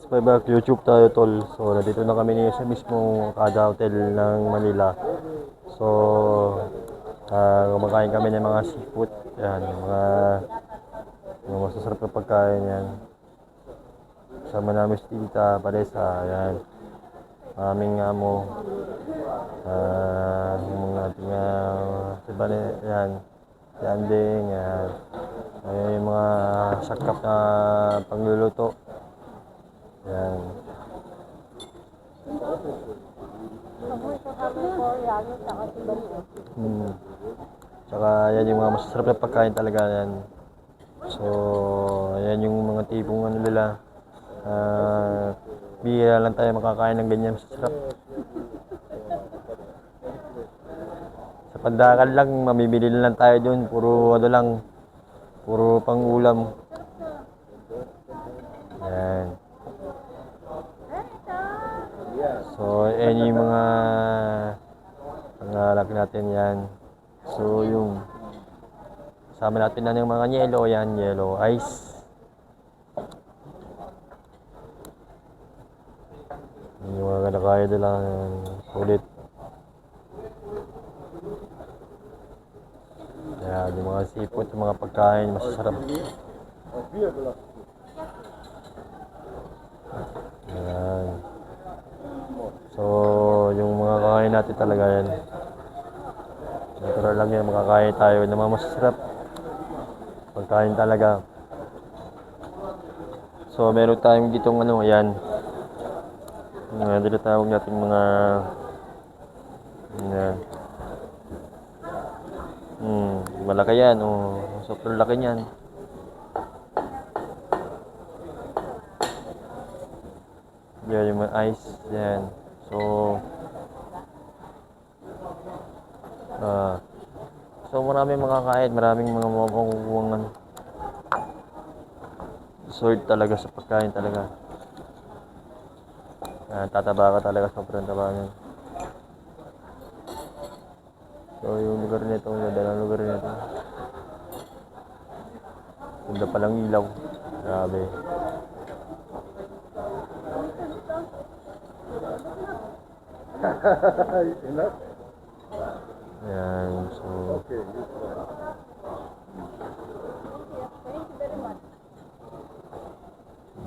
subscriber, YouTube tayo tol. So nandito na kami sa mismong Kada Hotel ng Manila. So kumakain kami ng mga seafood. Yan, mga masasarap na pagkain yan. Kasama namin si Tita, Paresa, yan. Aming amo. Yung mga ating yan. Si Anding, yan. Ayan yung mga sakap na pangluluto. Yan. Tsaka yan yung mga masasarap na pagkain talaga yan. So, ayan yung mga tipong ano nila. Bihira lang tayo makakain ng ganyan masasarap. Sa Pandakan lang, mamimili lang tayo dun. Puro ano lang, puro pang ulam. Yan. So, ayan yung mga pangalak natin yan. So, yung kasama natin na yung mga yellow, yan, yellow ice. Yung mga kanakaya nila, sulit. Yan, yung mga seafood, yung mga pagkain, masasarap. Yan. So, yung mga kakain natin talaga yan. Natural lang yan, makakain tayo ng mga masasarap. Pagkain talaga. So, meron tayong ditong ano, yan. Dito tawag natin mga yan. Malaki yan, sobrang laki niyan. Yan yung mga ice, yan. So maraming makakain, maraming mga makukuha sort talaga sa pagkain talaga. Tataba ka talaga, sobrang taba niyan. So yung lugar nito, yung dalang lugar nito. Ganda palang ilaw. Grabe. Yan, so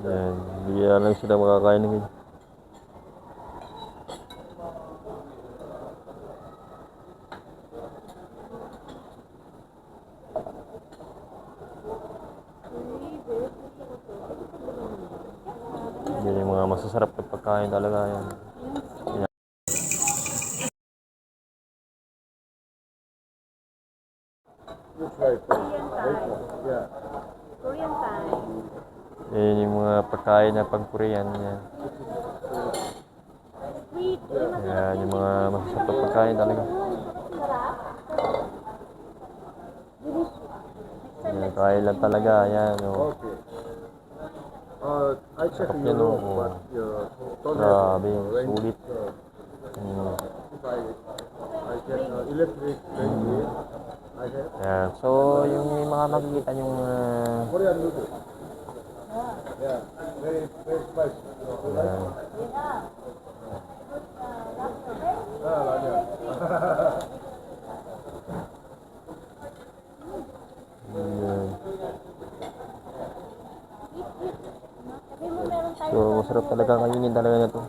yan, bigyan lang sila makakain ng ganyan. Yan yung mga masasarap na pagkain talaga yan. Korean time. Yan yung mga pagkain na pang-Korean yan. Yan yung mga masasarap na pagkain talaga. Yan, kain lang talaga, yan sarap yan grabe, sulit. Yan, so yung mga makikita yung so masarap talaga kainin talaga na to.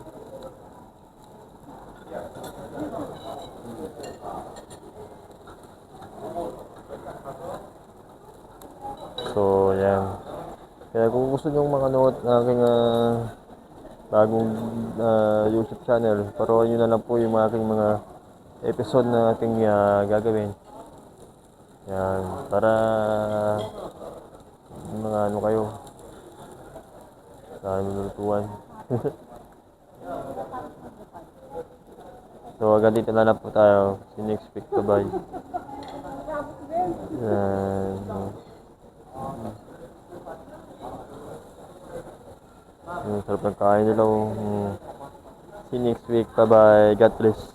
So yan, kaya kung gusto nyo manood ng aking bagong YouTube channel, paruhan nyo na lang po yung aking mga episode na ating gagawin. Yan, para mga ano kayo sa nilulutuan. So hanggang dito na lang po tayo. See you next week. Bye bye. Yan. Sarap ng kain nila. See you next week. Bye bye. God bless.